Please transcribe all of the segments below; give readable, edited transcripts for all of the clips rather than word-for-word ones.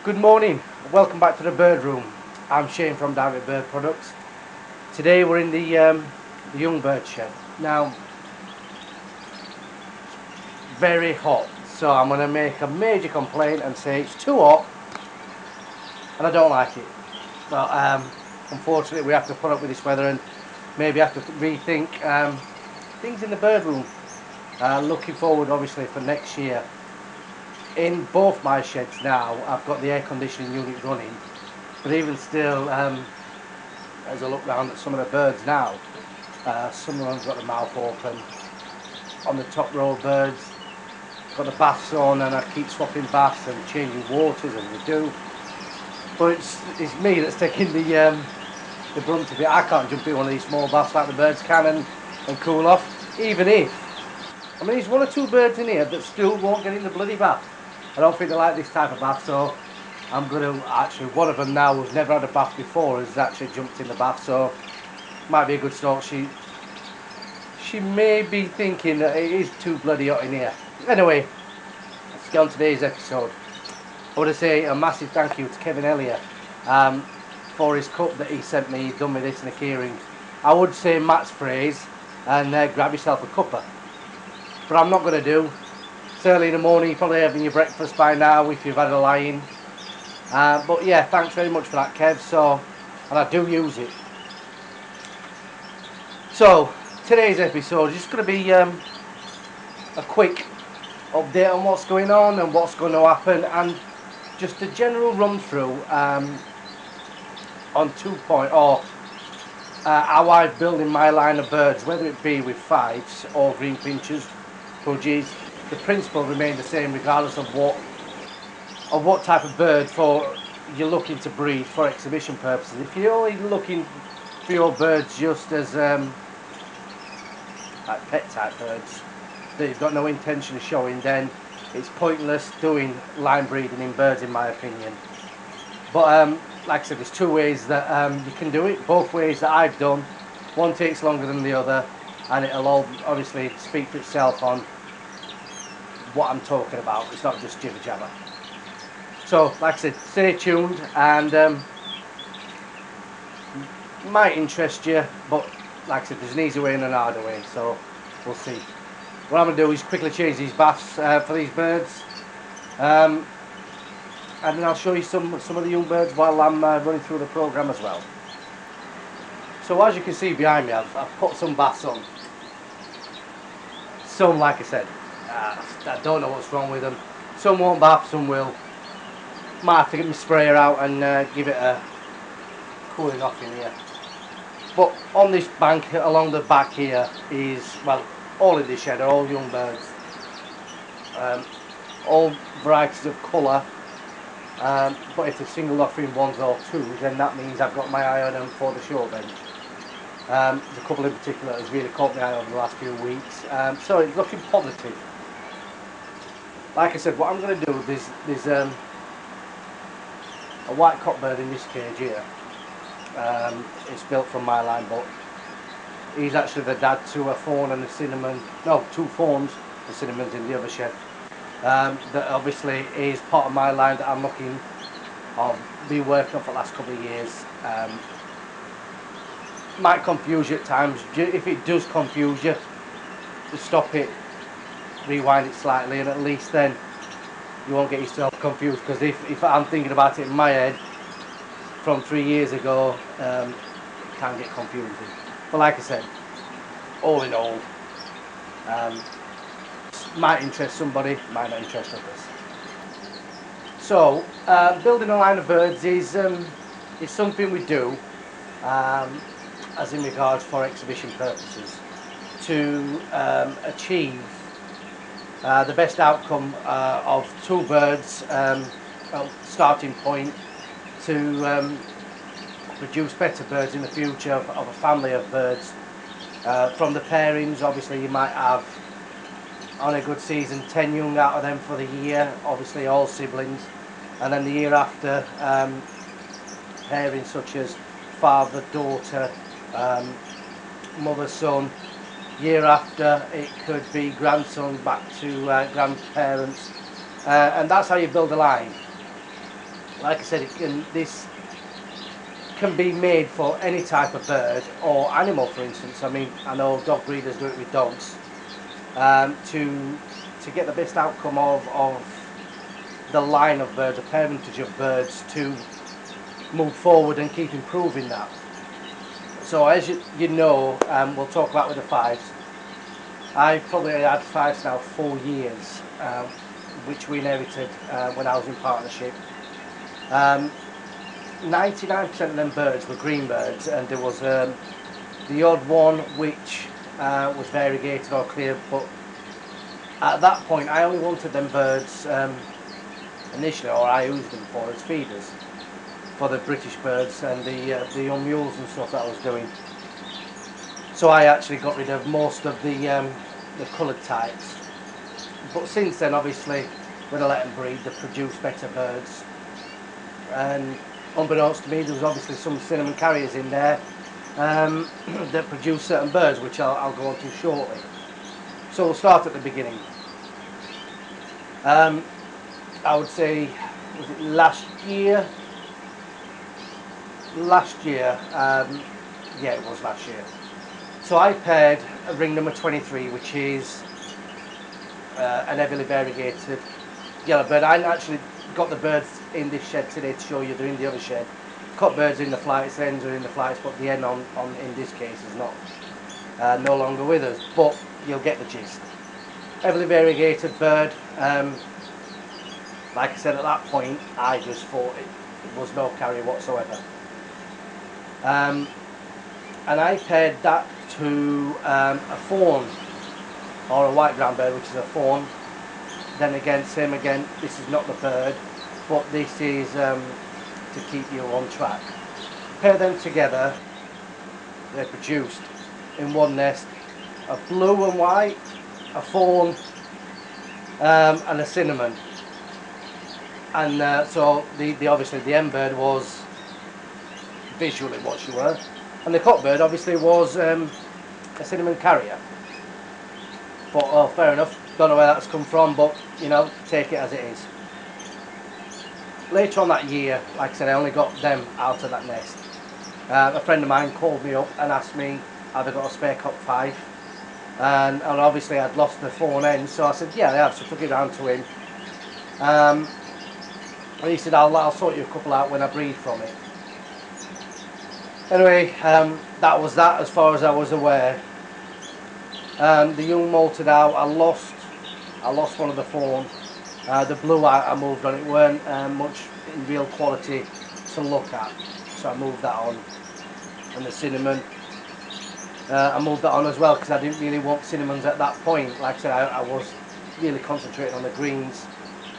Good morning, welcome back to the bird room. I'm Shane from Direct Bird Products. Today we're in the young bird shed. Now, very hot, so I'm going to make a major complaint and say it's too hot and I don't like it. But unfortunately we have to put up with this weather and maybe have to rethink things in the bird room. Looking forward obviously for next year. In both my sheds now I've got the air conditioning unit running, but even still, as I look round at some of the birds now, some of them have got the mouth open. On the top row of birds, got the baths on, and I keep swapping baths and changing waters, and we do. But it's me that's taking the brunt of it. I can't jump in one of these small baths like the birds can and cool off, even if, I mean, there's one or two birds in here that still won't get in the bloody bath. I don't think they like this type of bath, so I'm going to actually, one of them now who's never had a bath before has actually jumped in the bath, so might be a good start. She may be thinking that it is too bloody hot in here. Anyway, let's get on today's episode. I want to say a massive thank you to Kevin Elliott for his cup that he sent me. He's done me this in a keyring. I would say Matt's phrase and grab yourself a cuppa, but I'm not going to do. It's early in the morning, you're probably having your breakfast by now if you've had a lie-in. But yeah, thanks very much for that, Kev. So, and I do use it. So today's episode is just going to be a quick update on what's going on and what's going to happen, and just a general run through on 2 point or how I'm building my line of birds, whether it be with fives or green finches, budgies. The principle remains the same regardless of what type of bird you're looking to breed for exhibition purposes. If you're only looking for your birds just as like pet type birds that you've got no intention of showing, then it's pointless doing line breeding in birds, in my opinion. But like I said, there's two ways that you can do it, both ways that I've done. One takes longer than the other, and it'll all obviously speak for itself on what I'm talking about. It's not just jibber jabber. So like I said, stay tuned, and might interest you, but like I said, there's an easy way and an harder way, so we'll see. What I'm going to do is quickly change these baths for these birds, and then I'll show you some of the young birds while I'm running through the programme as well. So as you can see behind me, I've put some baths on. Some, like I said, I don't know what's wrong with them. Some won't bath, some will. Might have to get my sprayer out and give it a cooling off in here. But on this bank along the back here is, well, all in this shed are all young birds. All varieties of colour. But if they're single offering ones or twos, then that means I've got my eye on them for the short bench. There's a couple in particular that has really caught my eye over the last few weeks. So it's looking positive. Like I said, what I'm going to do, there's a white cockbird in this cage here. It's built from my line, but he's actually the dad to a fawn and a cinnamon. No, two fawns and cinnamons in the other shed. That obviously is part of my line that I'm looking, I've been working on for the last couple of years. Might confuse you at times. If it does confuse you, just stop it, rewind it slightly, and at least then you won't get yourself confused, because if I'm thinking about it in my head from 3 years ago, it can get confusing. But like I said, all in all, might interest somebody, might not interest others. So building a line of birds is something we do as in regards for exhibition purposes to achieve the best outcome of two birds, starting point to produce better birds in the future of a family of birds. From the pairings, obviously you might have, on a good season, 10 young out of them for the year, obviously all siblings, and then the year after, pairings such as father, daughter, mother, son. Year after, it could be grandson back to grandparents, and that's how you build a line. Like I said, this can be made for any type of bird or animal, for instance. I mean, I know dog breeders do it with dogs, to get the best outcome of the line of birds, the parentage of birds, to move forward and keep improving that. So as you know, we'll talk about with the fives. I've probably had fives now 4 years, which we inherited when I was in partnership. 99% of them birds were green birds, and there was the odd one which was variegated or clear, but at that point I only wanted them birds initially, or I used them for as feeders for the British birds and the young mules and stuff that I was doing. So I actually got rid of most of the coloured types. But since then, obviously, when I let them breed, they produce better birds. And unbeknownst to me, there was obviously some cinnamon carriers in there that produce certain birds, which I'll go on to shortly. So we'll start at the beginning. I would say, was it last year? Yeah, it was last year. So I paired a ring number 23, which is an heavily variegated yellow bird. I actually got the birds in this shed today to show you. They're in the other shed. Cut birds in the flights, the hens are in the flights, but the hen on in this case is not no longer with us. But you'll get the gist. Heavily variegated bird. Like I said, at that point, I just thought it was no carrier whatsoever. And I paired that to a fawn, or a white brown bird, which is a fawn. Then again, same again, this is not the bird, but this is to keep you on track. Pair them together, they produced in one nest a blue and white, a fawn, and a cinnamon. And so the obviously the hen bird was visually what she were, and the cock bird obviously was a cinnamon carrier. But oh, fair enough, don't know where that's come from, but you know, take it as it is. Later on that year, like I said, I only got them out of that nest. A friend of mine called me up and asked me have I got a spare cock 5, and obviously I'd lost the fawn hen, so I said yeah I have, so I took it round to him. And he said I'll sort you a couple out when I breed from it. Anyway, that was that as far as I was aware. The young molted out. I lost one of the fawn. The blue I moved on. It weren't much in real quality to look at, so I moved that on. And the cinnamon, I moved that on as well because I didn't really want cinnamons at that point. Like I said, I was really concentrating on the greens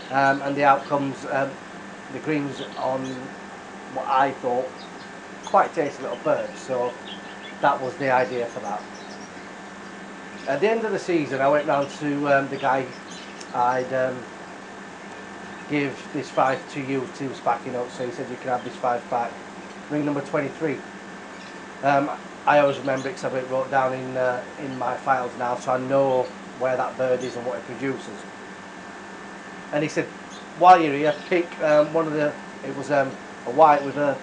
and the outcomes. The greens on what I thought quite tasty little birds. So that was the idea for that. At the end of the season, I went round to the guy I'd give this 5 to you. He was backing up, so he said you can have this 5 back. Ring number 23. I always remember it because I've got it wrote down in my files now, so I know where that bird is and what it produces. And he said, while you're here, pick one of the. It was a white with a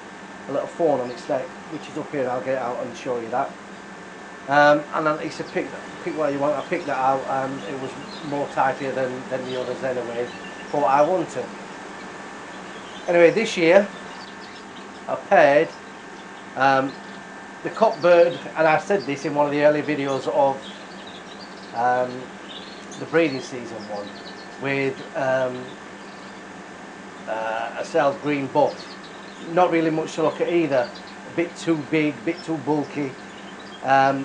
little fawn on its neck, which is up here. I'll get it out and show you that. And then he said, pick what you want. I picked that out, and it was more tighter than the others anyway, for what I wanted. Anyway, this year I paired the cock bird, and I said this in one of the early videos of the breeding season one, with a Sells green buff. Not really much to look at either. A bit too big, a bit too bulky. I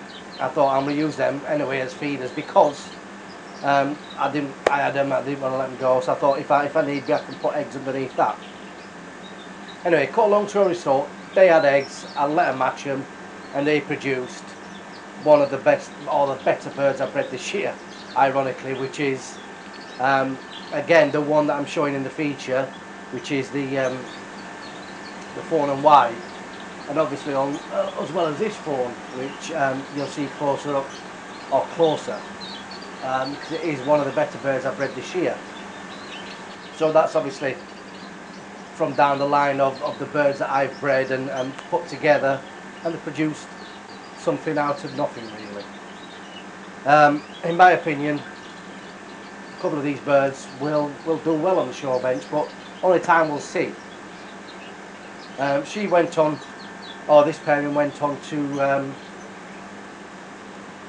thought I'm going to use them anyway as feeders because I had them, I didn't want to let them go, so I thought if I need be I can put eggs underneath that. Anyway, cut a long story short, they had eggs, I let them match them, and they produced one of the best, or the better birds I've bred this year, ironically, which is again the one that I'm showing in the feature, which is the fawn and white. And obviously on, as well as this fawn, which you'll see closer up, or closer, because it is one of the better birds I've bred this year. So that's obviously from down the line of the birds that I've bred and put together, and they've produced something out of nothing really. In my opinion, a couple of these birds will do well on the shore bench, but only time will see. She went on, or this pairing went on to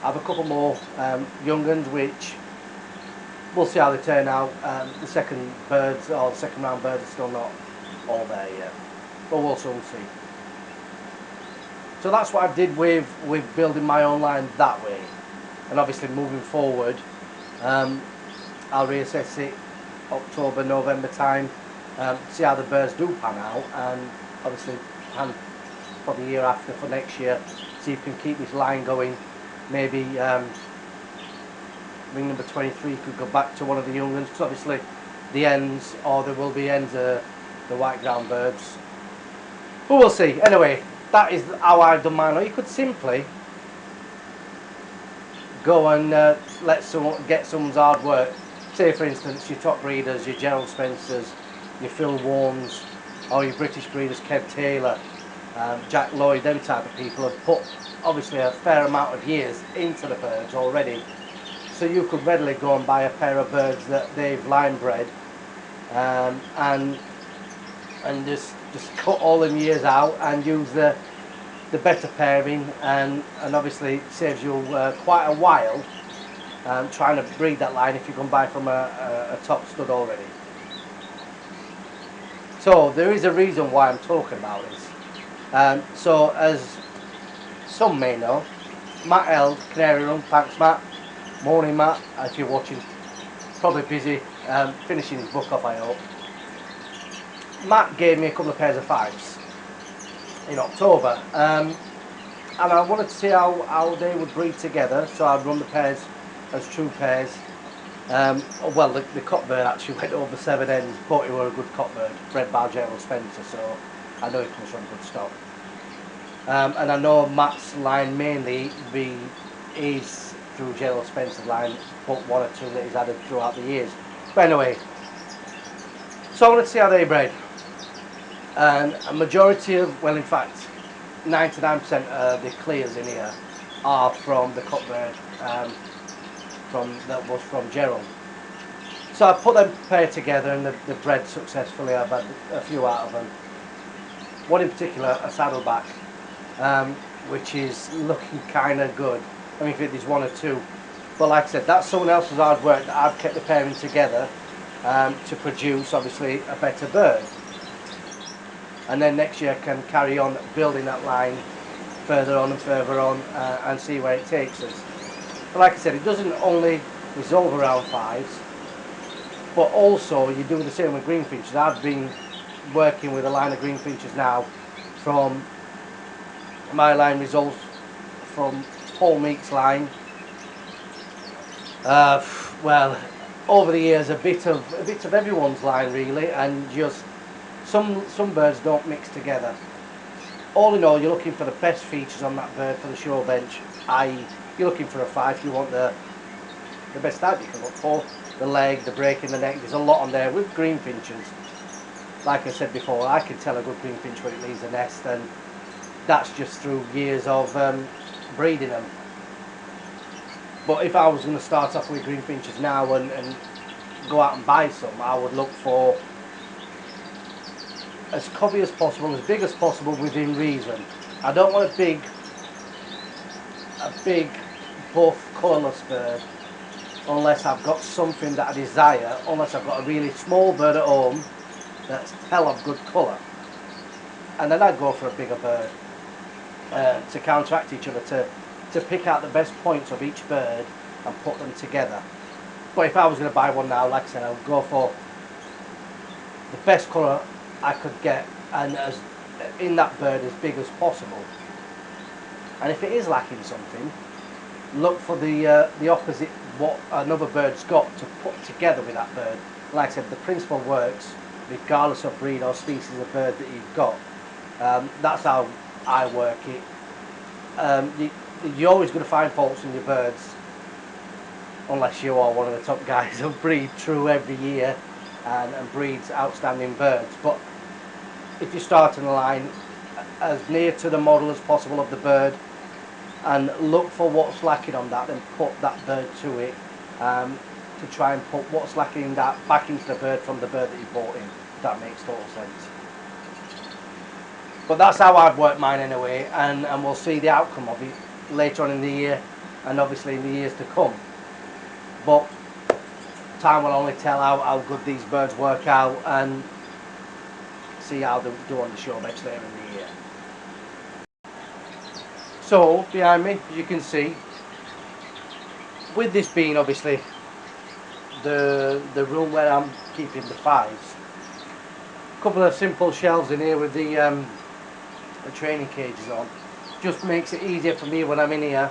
have a couple more young ones, which we'll see how they turn out. The second birds, or the second round birds, are still not all there yet, but we'll soon see. So that's what I did with building my own line that way, and obviously moving forward, I'll reassess it October, November time, see how the birds do pan out, and obviously plan probably year after for next year, see if we can keep this line going. Maybe ring number 23 could go back to one of the young ones, because obviously the ends, or there will be ends, the white ground birds. But we'll see. Anyway, that is how I've done mine. Or you could simply go and let someone get someone's hard work. Say for instance your top breeders, your Gerald Spencers, your Phil Warnes, or your British breeders, Kev Taylor, Jack Lloyd, them type of people have put obviously a fair amount of years into the birds already. So you could readily go and buy a pair of birds that they've line bred, and just cut all them years out and use the better pairing, and obviously it saves you quite a while trying to breed that line if you can buy from a top stud already. So there is a reason why I'm talking about this. So as some may know, Matt held Canary Run. Thanks Matt. Morning Matt, if you're watching. Probably busy finishing his book off, I hope. Matt gave me a couple of pairs of fives in October, and I wanted to see how they would breed together, so I'd run the pairs as true pairs. Well, the cockbird actually went over 7 ends, but he were a good cockbird, bred by Gerald Spencer, so I know he comes from good stock. And I know Matt's line mainly is through Gerald Spencer's line, but one or two that he's added throughout the years. But anyway, so I wanted to see how they bred. And a majority of, well in fact 99% of the clears in here are from the cockbird that was from Gerald. So I put them paired together and they've bred successfully. I've had a few out of them. One in particular, a saddleback, which is looking kind of good. I mean, if there's one or two, but like I said, that's someone else's hard work that I've kept the pairing together to produce obviously a better bird. And then next year can carry on building that line further on and further on and see where it takes us. But like I said, it doesn't only resolve around fives, but also you do the same with greenfinches. I've been working with a line of greenfinches now from my line results from Paul Meek's line. Well, over the years a bit of everyone's line really, and just some birds don't mix together. All in all, you're looking for the best features on that bird for the shore bench, i.e. you're looking for a 5, you want the best type you can look for, the leg, the break in the neck. There's a lot on there with greenfinches. Like I said before, I can tell a good greenfinch when it leaves the nest, and that's just through years of breeding them. But if I was going to start off with greenfinches now and go out and buy some, I would look for as covey as possible, as big as possible within reason. I don't want a big buff, colourless bird unless I've got something that I desire, unless I've got a really small bird at home that's hell of good colour. And then I'd go for a bigger bird to counteract each other, to pick out the best points of each bird and put them together. But if I was going to buy one now, like I said, I would go for the best colour I could get, and as in that bird as big as possible. And if it is lacking something, look for the opposite, what another bird's got, to put together with that bird. Like I said, the principle works regardless of breed or species of bird that you've got. That's how I work it. You're always going to find faults in your birds, unless you are one of the top guys who breed true every year and breeds outstanding birds. But if you're starting a line, as near to the model as possible of the bird, and look for what's lacking on that, then put that bird to it, to try and put what's lacking in that back into the bird from the bird that you bought in. If that makes total sense. But that's how I've worked mine anyway, and we'll see the outcome of it later on in the year, and obviously in the years to come. But time will only tell how good these birds work out, and see how they do on the show bench later in the year. So behind me, as you can see, with this being obviously the room where I'm keeping the fives, a couple of simple shelves in here with the training cages on, just makes it easier for me when I'm in here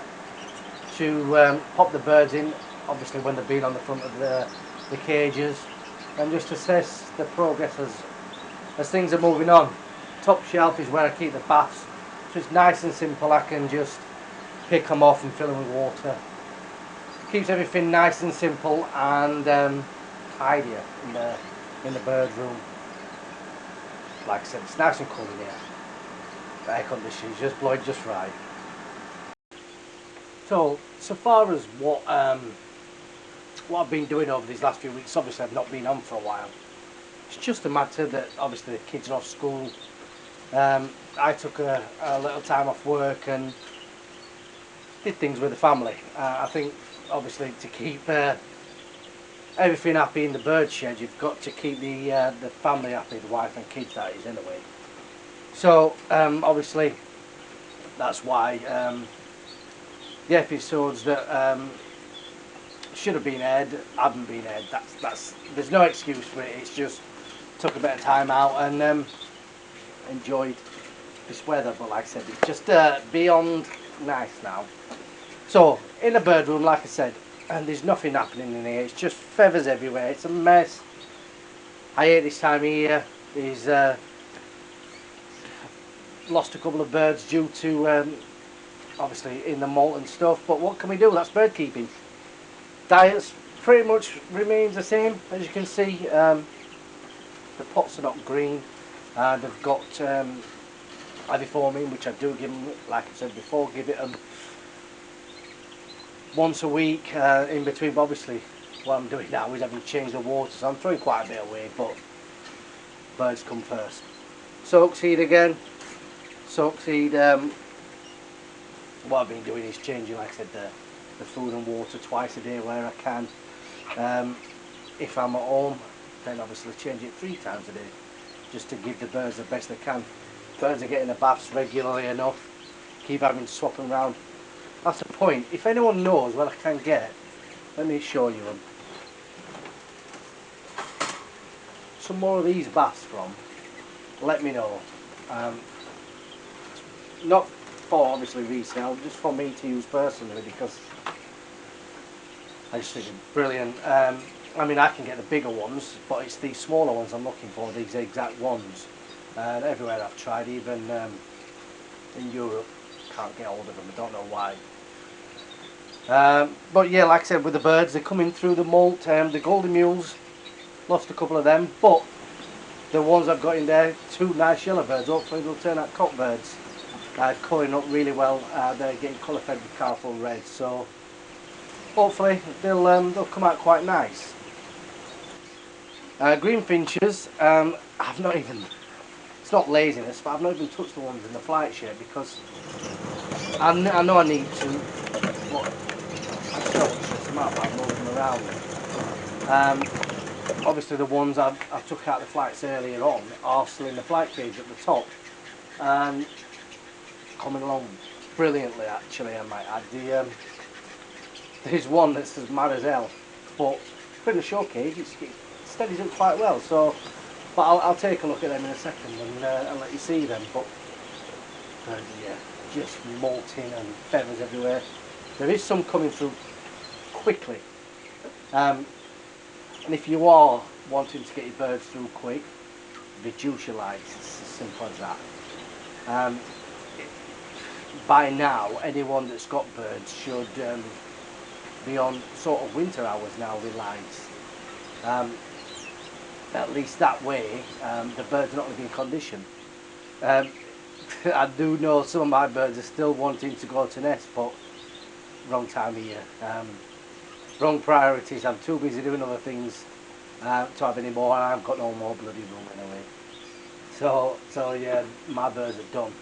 to pop the birds in, obviously when they've been on the front of the cages, and just assess the progress as things are moving on. Top shelf is where I keep the baths, so it's nice and simple. I can just pick them off and fill them with water. Keeps everything nice and simple and tidier in the bird room. Like I said, it's nice and cool in here. The air conditioning is just blowing just right. So far as what I've been doing over these last few weeks, obviously I've not been on for a while. It's just a matter that obviously the kids are off school. I took a little time off work and did things with the family. I think obviously to keep everything happy in the bird shed, you've got to keep the family happy, the wife and kids that is anyway. So obviously that's why the episodes that should have been aired haven't been aired. There's no excuse for it. It's just took a bit of time out and enjoyed this weather. But like I said, it's just beyond nice now. So in the bird room, like I said, and there's nothing happening in here. It's just feathers everywhere. It's a mess. I hate this time of year. There's lost a couple of birds due to obviously in the molt and stuff. But what can we do? That's bird keeping. Diets pretty much remains the same, as you can see. The pots are not green. They've got iviforming, which I do give them, like I said before, give it them once a week in between. But obviously what I'm doing now is having to change the water, so I'm throwing quite a bit away, but birds come first. Soak seed again. Soak seed, what I've been doing is changing, like I said, the food and water twice a day where I can. If I'm at home, then obviously change it 3 times a day, just to give the birds the best they can. Birds are getting the baths regularly enough, keep having to swap them around. That's the point. If anyone knows where I can get, let me show you them, some more of these baths from, let me know. Not for obviously resale, just for me to use personally, because I just think it's brilliant. I mean, I can get the bigger ones, but it's these smaller ones I'm looking for, these exact ones. Everywhere I've tried, even in Europe, can't get hold of them. I don't know why. But yeah, like I said, with the birds, they're coming through the molt. The golden mules, lost a couple of them, but the ones I've got in there, 2 nice yellow birds. Hopefully they'll turn out cock birds. Colouring up really well. They're getting colour fed with colourful red, so hopefully they'll come out quite nice. Green finches, I've not even, it's not laziness, but I've not even touched the ones in the flight shed because I know I need to, but I just don't want to stress them out by moving them around. Obviously the ones I took out the flights earlier on are still in the flight cage at the top and coming along brilliantly, actually, I might add. There's one that's as mad as hell, but put in the show cage, it steadies up quite well. So, but I'll take a look at them in a second and let you see them. But yeah, just molting and feathers everywhere. There is some coming through quickly, and if you are wanting to get your birds through quick, reduce your lights. It's as simple as that. By now, anyone that's got birds should be on sort of winter hours now with lights. At least that way the birds are not going to be in condition. Um, I do know some of my birds are still wanting to go to nest, but wrong time of year. Wrong priorities. I'm too busy doing other things to have any more, and I've got no more bloody room anyway. So yeah, my birds are done.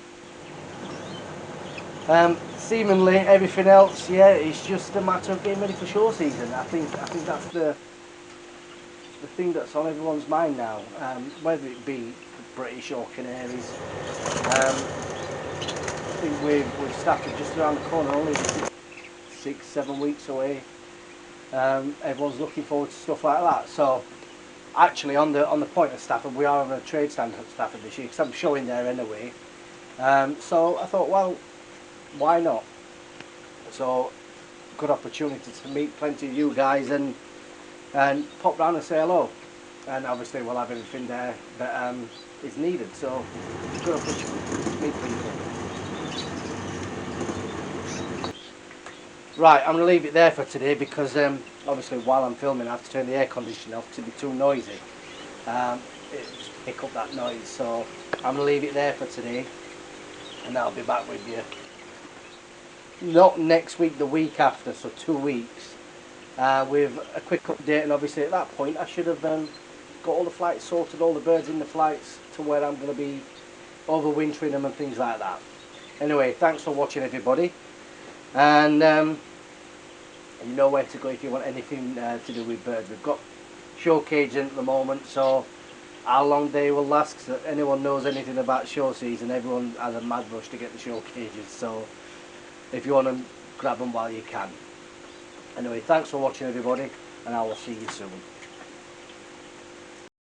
Seemingly everything else, yeah, it's just a matter of getting ready for show season. I think that's the thing that's on everyone's mind now, whether it be British or Canaries. I think we've started just around the corner, only 6, 7 weeks away. Everyone's looking forward to stuff like that. So actually, on the point of Stafford, we are on a trade stand at Stafford this year because I'm showing there anyway. So I thought, well, why not? So good opportunity to meet plenty of you guys and pop round and say hello. And obviously we'll have everything there that is needed. So good opportunity to meet people. Right, I'm going to leave it there for today because obviously while I'm filming I have to turn the air conditioning off to be too noisy. It just pick up that noise. So I'm going to leave it there for today and I'll be back with you. Not next week, the week after, so 2 weeks. With a quick update, and obviously at that point I should have got all the flights sorted, all the birds in the flights to where I'm going to be overwintering them and things like that. Anyway, thanks for watching everybody, and you know where to go if you want anything to do with birds. We've got show caging at the moment, so how long they will last, so anyone knows anything about show season, everyone has a mad rush to get the show cages, so if you want them, grab them while you can. Anyway, thanks for watching everybody, and I will see you soon.